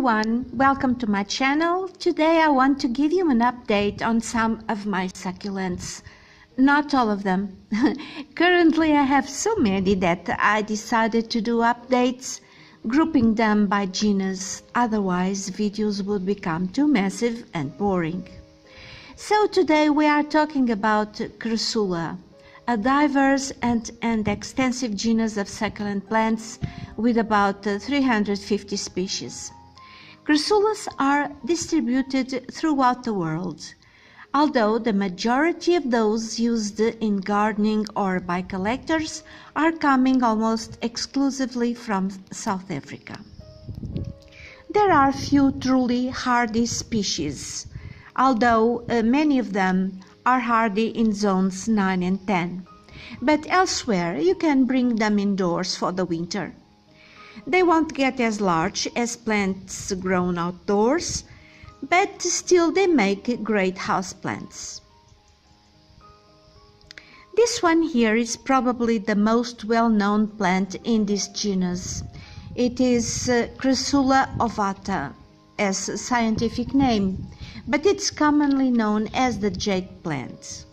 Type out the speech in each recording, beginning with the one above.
everyone, welcome to my channel. Today I want to give you an update on some of my succulents. Not all of them. Currently I have so many that I decided to do updates, grouping them by genus, otherwise videos would become too massive and boring. So today we are talking about Crassula, a diverse and extensive genus of succulent plants with about 350 species. Crassulas are distributed throughout the world, although the majority of those used in gardening or by collectors are coming almost exclusively from South Africa. There are few truly hardy species, although many of them are hardy in zones 9 and 10, but elsewhere you can bring them indoors for the winter. They won't get as large as plants grown outdoors, but still they make great houseplants. This one here is probably the most well-known plant in this genus. It is Crassula ovata as a scientific name, but it's commonly known as the jade plant.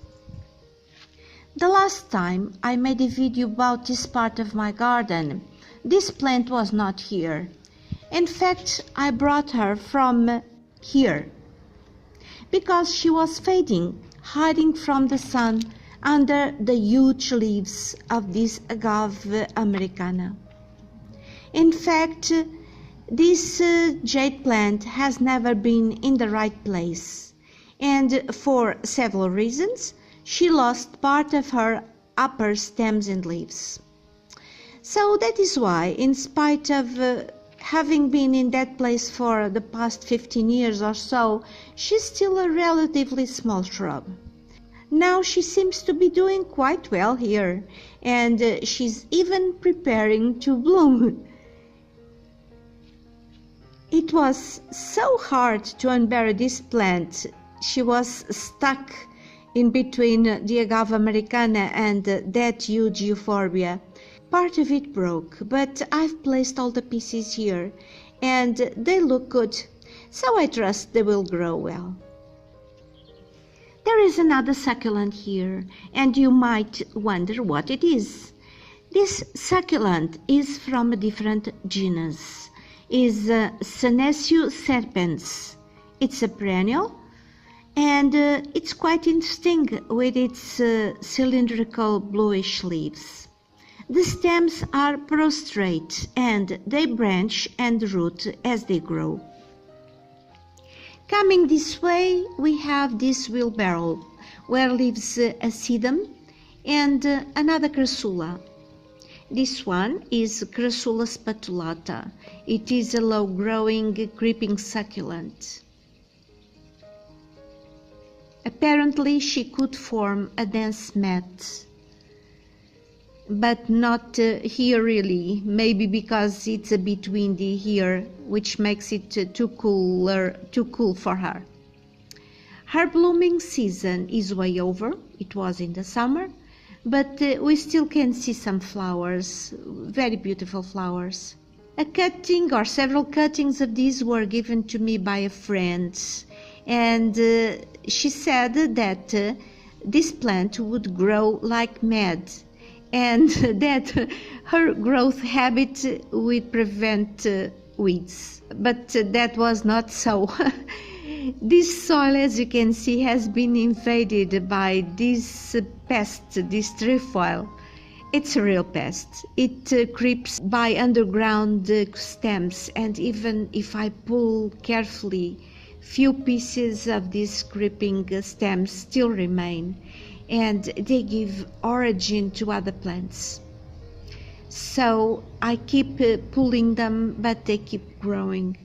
The last time I made a video about this part of my garden, this plant was not here. In fact, I brought her from here because she was fading, hiding from the sun under the huge leaves of this agave americana. In fact, this jade plant has never been in the right place, and for several reasons she lost part of her upper stems and leaves. So that is why, in spite of having been in that place for the past 15 years or so, she's still a relatively small shrub. Now she seems to be doing quite well here, and she's even preparing to bloom. It was so hard to unbury this plant. She was stuck in between the agave americana and that huge euphorbia. Part of it broke, but I've placed all the pieces here and they look good, so I trust they will grow well. There is another succulent here, and you might wonder what it is. This succulent is from a different genus. Is Senecio serpens. It's a perennial, and it's quite interesting with its cylindrical bluish leaves. The stems are prostrate and they branch and root as they grow. Coming this way we have this wheelbarrow where lives a sedum and another Crassula. This one is Crassula spatulata. It is a low-growing, creeping succulent. Apparently she could form a dense mat, but not here really, maybe because it's a bit windy here, which makes it too cool for her. Her blooming season is way over. It was in the summer, but we still can see some flowers, very beautiful flowers. A cutting or several cuttings of these were given to me by a friend, and she said that this plant would grow like mad and that her growth habit would prevent weeds. But that was not so. This soil, as you can see, has been invaded by this pest, this trefoil. It's a real pest. It creeps by underground stems, and even if I pull carefully, few pieces of these creeping stems still remain, and they give origin to other plants. So I keep pulling them, but they keep growing.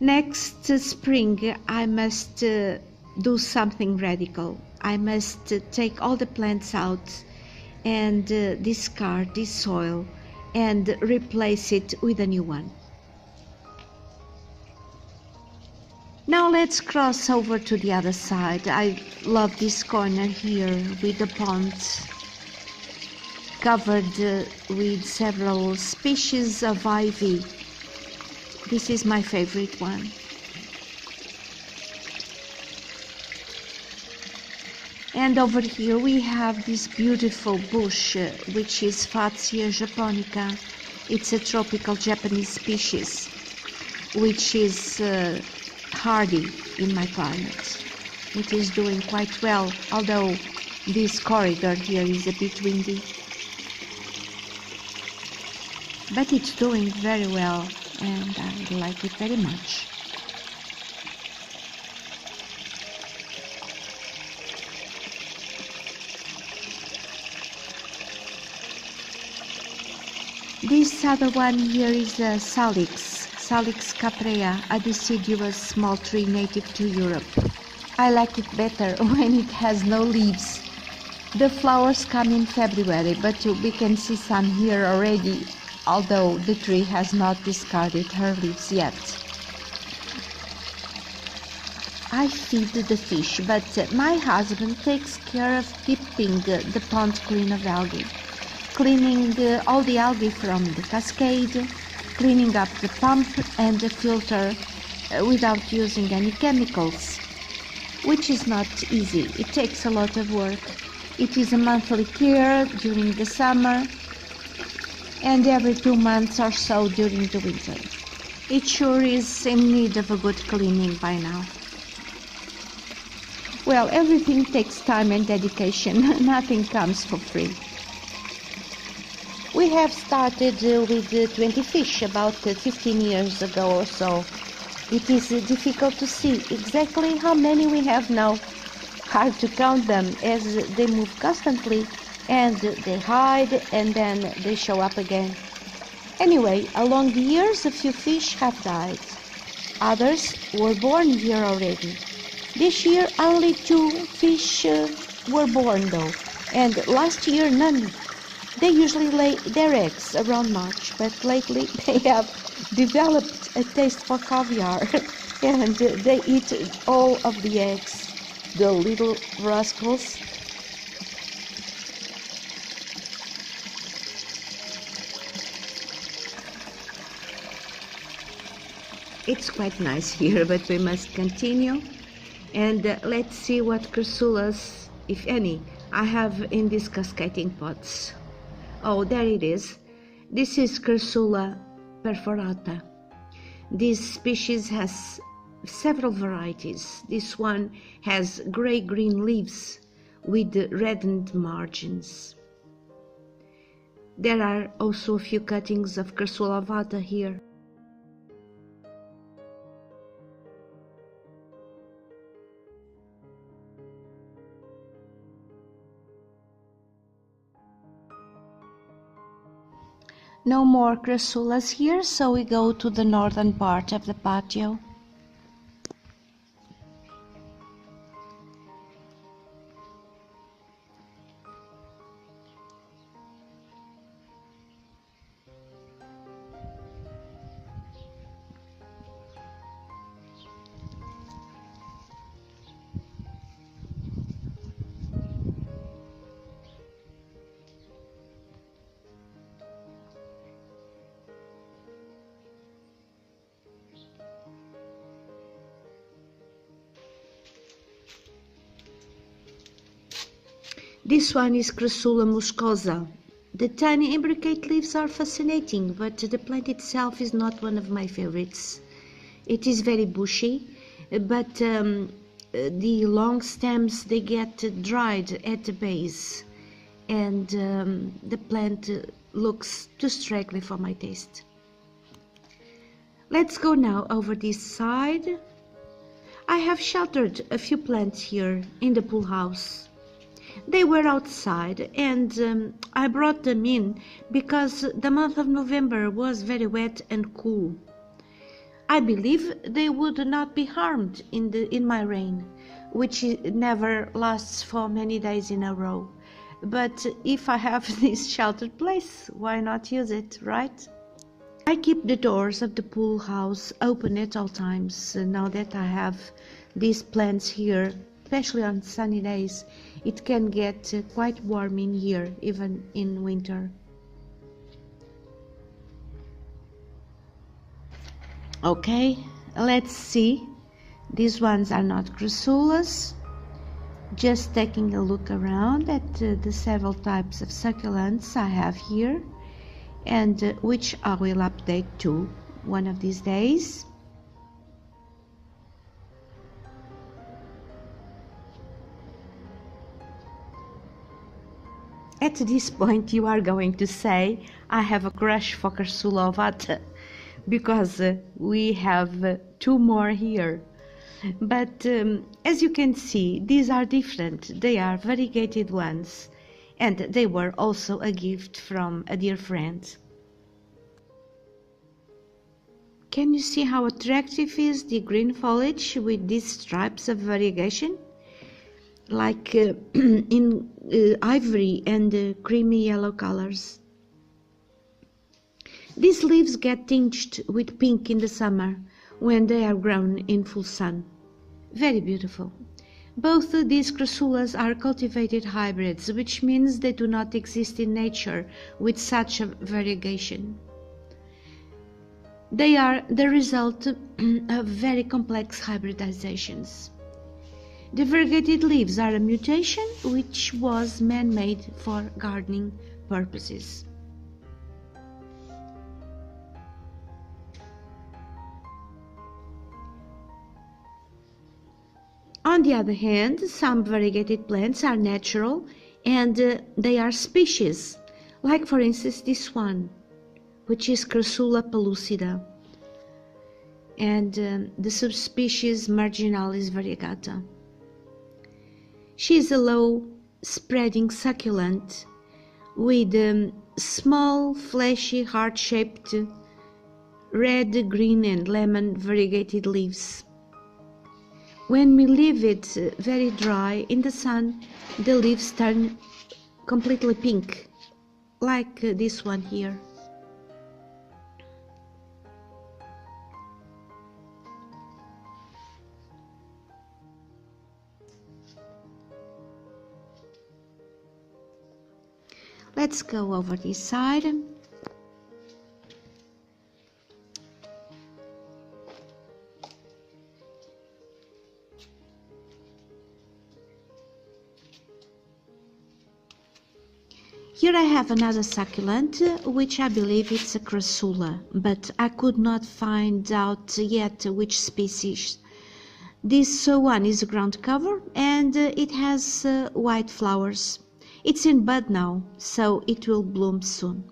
Next spring I must do something radical. I must take all the plants out and discard this soil and replace it with a new one. Now let's cross over to the other side. I love this corner here with the pond covered with several species of ivy. This is my favorite one. And over here we have this beautiful bush, which is Fatsia japonica. It's a tropical Japanese species, which is hardy in my climate. It is doing quite well, although this corridor here is a bit windy. But it's doing very well, and I like it very much. This other one here is Salix caprea, a deciduous small tree native to Europe. I like it better when it has no leaves. The flowers come in February, but we can see some here already, although the tree has not discarded her leaves yet. I feed the fish, but my husband takes care of keeping the pond clean of algae. Cleaning all the algae from the cascade, cleaning up the pump and the filter without using any chemicals, which is not easy. It takes a lot of work. It is a monthly care during the summer and every 2 months or so during the winter. It sure is in need of a good cleaning by now. Well, everything takes time and dedication. Nothing comes for free. We have started with 20 fish about 15 years ago or so. It is difficult to see exactly how many we have now. Hard to count them as they move constantly and they hide and then they show up again. Anyway, along the years a few fish have died. Others were born here already. This year only 2 fish were born though, and last year none. They usually lay their eggs around March, but lately they have developed a taste for caviar and they eat all of the eggs, the little rascals. It's quite nice here, but we must continue. And let's see what Crassulas, if any, I have in these cascading pots. Oh, there it is. This is Crassula perforata. This species has several varieties. This one has gray-green leaves with reddened margins. There are also a few cuttings of Crassula vata here. No more Crassulas here, so we go to the northern part of the patio. This one is Crassula muscosa. The tiny imbricate leaves are fascinating, but the plant itself is not one of my favorites. It is very bushy, but the long stems, they get dried at the base, and the plant looks too straggly for my taste. Let's go now over this side. I have sheltered a few plants here in the pool house. They were outside and I brought them in because the month of November was very wet and cool. I believe they would not be harmed in my rain, which never lasts for many days in a row. But if I have this sheltered place, why not use it, right? I keep the doors of the pool house open at all times now that I have these plants here, especially on sunny days. It can get quite warm in here, even in winter. Okay, let's see. These ones are not Crassulas. Just taking a look around at the several types of succulents I have here, and which I will update to one of these days. At this point you are going to say I have a crush for Crassula ovata, because we have two more here. But as you can see, these are different. They are variegated ones, and they were also a gift from a dear friend. Can you see how attractive is the green foliage with these stripes of variegation? Like in ivory and creamy yellow colors. These leaves get tinged with pink in the summer when they are grown in full sun. Very beautiful. Both these Crassulas are cultivated hybrids, which means they do not exist in nature with such a variegation. They are the result of very complex hybridizations. The variegated leaves are a mutation which was man-made for gardening purposes. On the other hand, some variegated plants are natural and they are species, like for instance this one, which is Crassula pellucida, and the subspecies marginalis variegata. She is a low spreading succulent with small, fleshy, heart-shaped red, green and lemon variegated leaves. When we leave it very dry in the sun, the leaves turn completely pink, like this one here. Let's go over this side. Here I have another succulent, which I believe it's a Crassula, but I could not find out yet which species. This one is a ground cover and it has white flowers. It's in bud now, so it will bloom soon.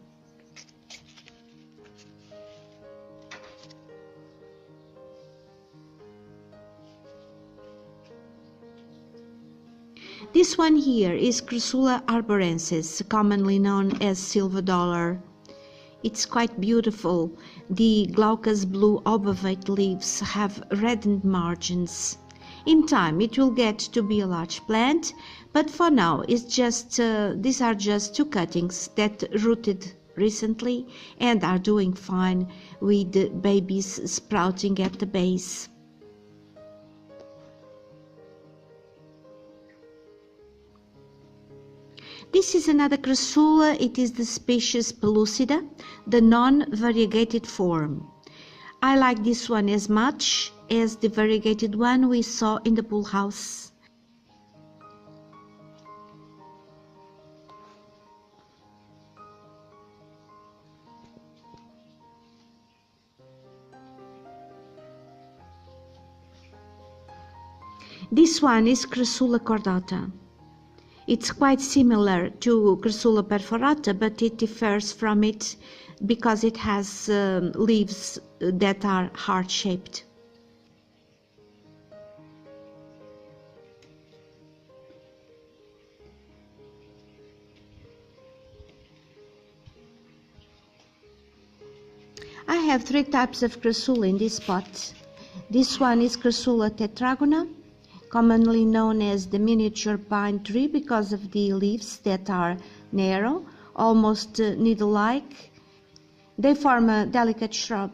This one here is Crassula arborensis, commonly known as silver dollar. It's quite beautiful. The glaucous blue obovate leaves have reddened margins. In time it will get to be a large plant, but for now it's just these are just two cuttings that rooted recently and are doing fine with babies sprouting at the base. This is another Crassula. It is the species pellucida, the non-variegated form. I like this one as much as the variegated one we saw in the pool house. This one is Crassula cordata. It's quite similar to Crassula perforata, but it differs from it because it has leaves that are heart-shaped. I have three types of Crassula in this pot. This one is Crassula tetragona, commonly known as the miniature pine tree because of the leaves that are narrow, almost needle-like. They form a delicate shrub.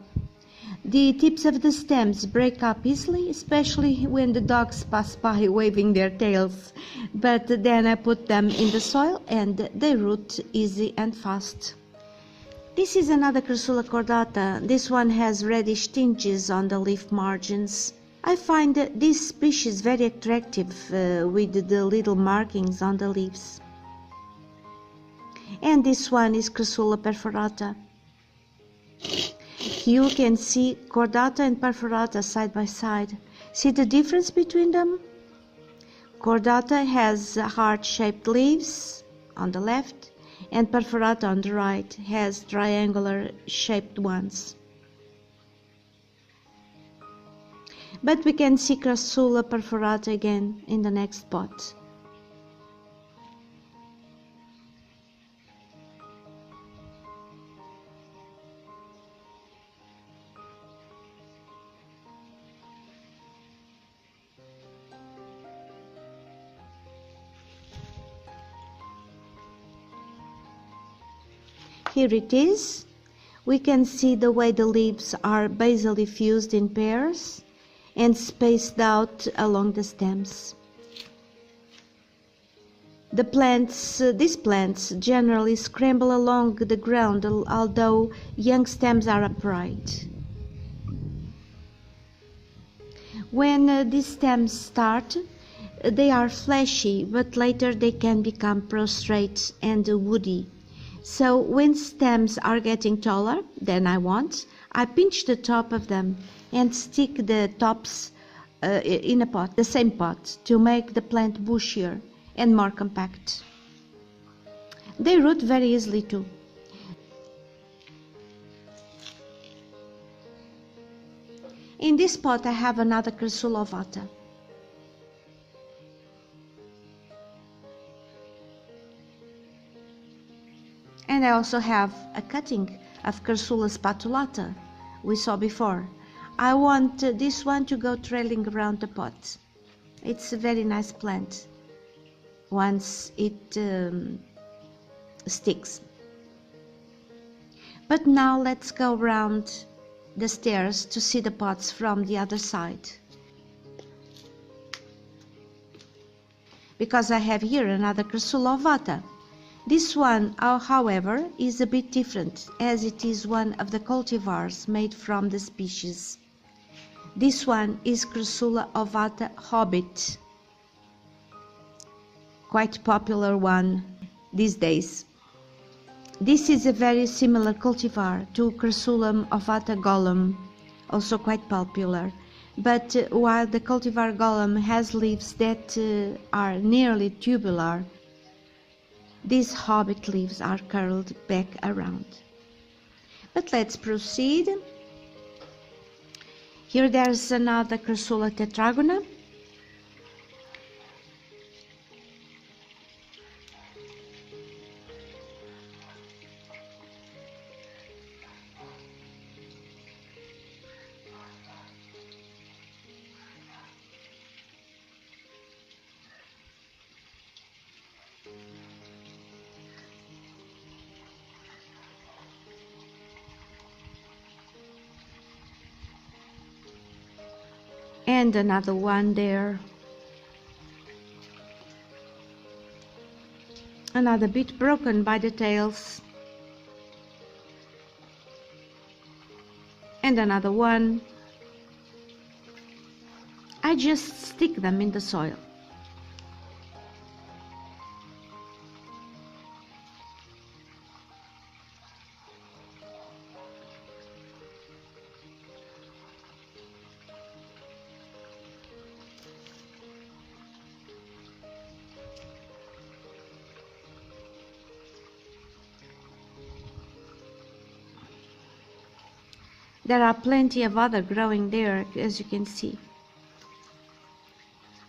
The tips of the stems break up easily, especially when the dogs pass by waving their tails, but then I put them in the soil and they root easy and fast. This is another Crassula cordata. This one has reddish tinges on the leaf margins. I find this species very attractive with the little markings on the leaves. And this one is Crassula perforata. You can see cordata and perforata side by side. See the difference between them? Cordata has heart-shaped leaves on the left, and perforata on the right has triangular shaped ones. But we can see Crassula perforata again in the next pot. Here it is. We can see the way the leaves are basally fused in pairs and spaced out along the stems. These plants generally scramble along the ground, although young stems are upright. When these stems start, they are fleshy, but later they can become prostrate and woody. So when stems are getting taller than I want, I pinch the top of them and stick the tops in a pot, the same pot, to make the plant bushier and more compact. They root very easily too. In this pot I have another Crassula ovata. And I also have a cutting of Crassula spatulata we saw before. I want this one to go trailing around the pot. It's a very nice plant once it sticks. But now let's go around the stairs to see the pots from the other side. Because I have here another Crassula ovata. This one, however, is a bit different, as it is one of the cultivars made from the species. This one is Crassula ovata hobbit, quite popular one these days. This is a very similar cultivar to Crassula ovata golem, also quite popular. But while the cultivar golem has leaves that are nearly tubular, these hobbit leaves are curled back around. But let's proceed. Here there's another Crassula tetragona. And another one there. Another bit broken by the tails. And another one. I just stick them in the soil. There are plenty of other growing there, as you can see.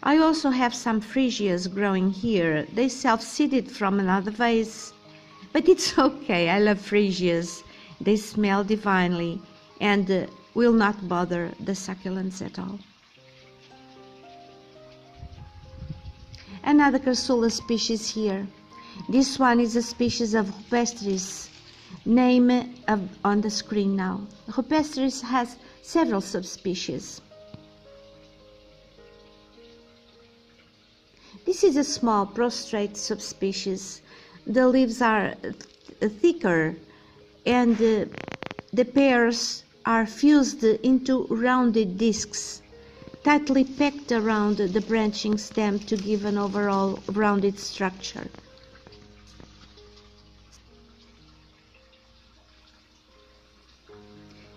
I also have some freesias growing here. They self-seeded from another vase, but it's okay. I love freesias. They smell divinely and will not bother the succulents at all. Another Crassula species here. This one is a species of Rupestris. Name on the screen now. Rupestris has several subspecies. This is a small prostrate subspecies. The leaves are thicker and the pairs are fused into rounded discs, tightly packed around the branching stem to give an overall rounded structure.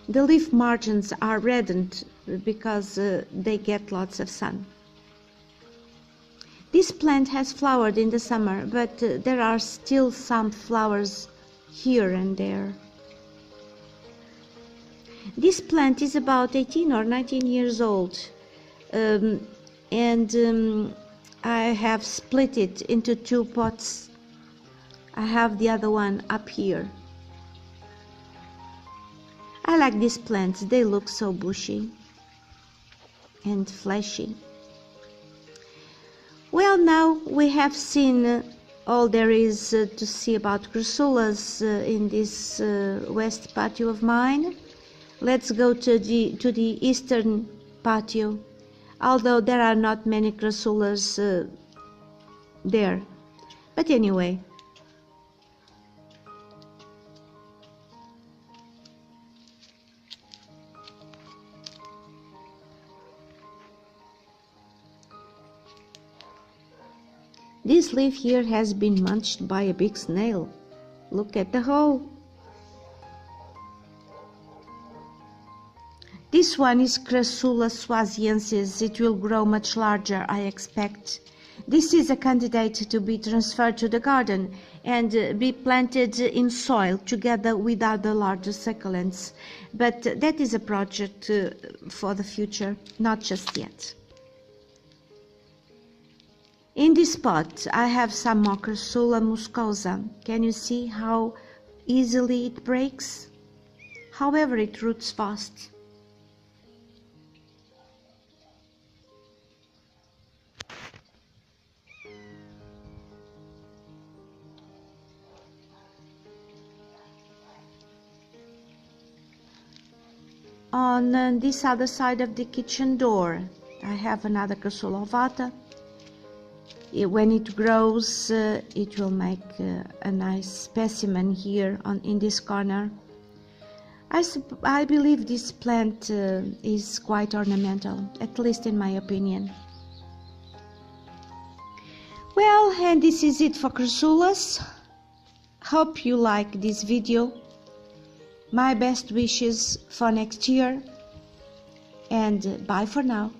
The leaf margins are reddened because they get lots of sun. This plant has flowered in the summer, but there are still some flowers here and there. This plant is about 18 or 19 years old, and I have split it into 2 pots. I have the other one up here. I like these plants, they look so bushy and fleshy. Well, now we have seen all there is to see about Crassulas in this west patio of mine. Let's go to the eastern patio, although there are not many Crassulas there. But anyway. This leaf here has been munched by a big snail. Look at the hole. This one is Crassula swaziensis. It will grow much larger, I expect. This is a candidate to be transferred to the garden and be planted in soil together with other larger succulents. But that is a project for the future, not just yet. In this pot, I have some more Crassula muscosa. Can you see how easily it breaks? However, it roots fast. On this other side of the kitchen door, I have another Crassula ovata. When it grows, it will make a nice specimen here in this corner. I believe this plant is quite ornamental, at least in my opinion. Well, and this is it for Crassulas. Hope you like this video. My best wishes for next year, and bye for now.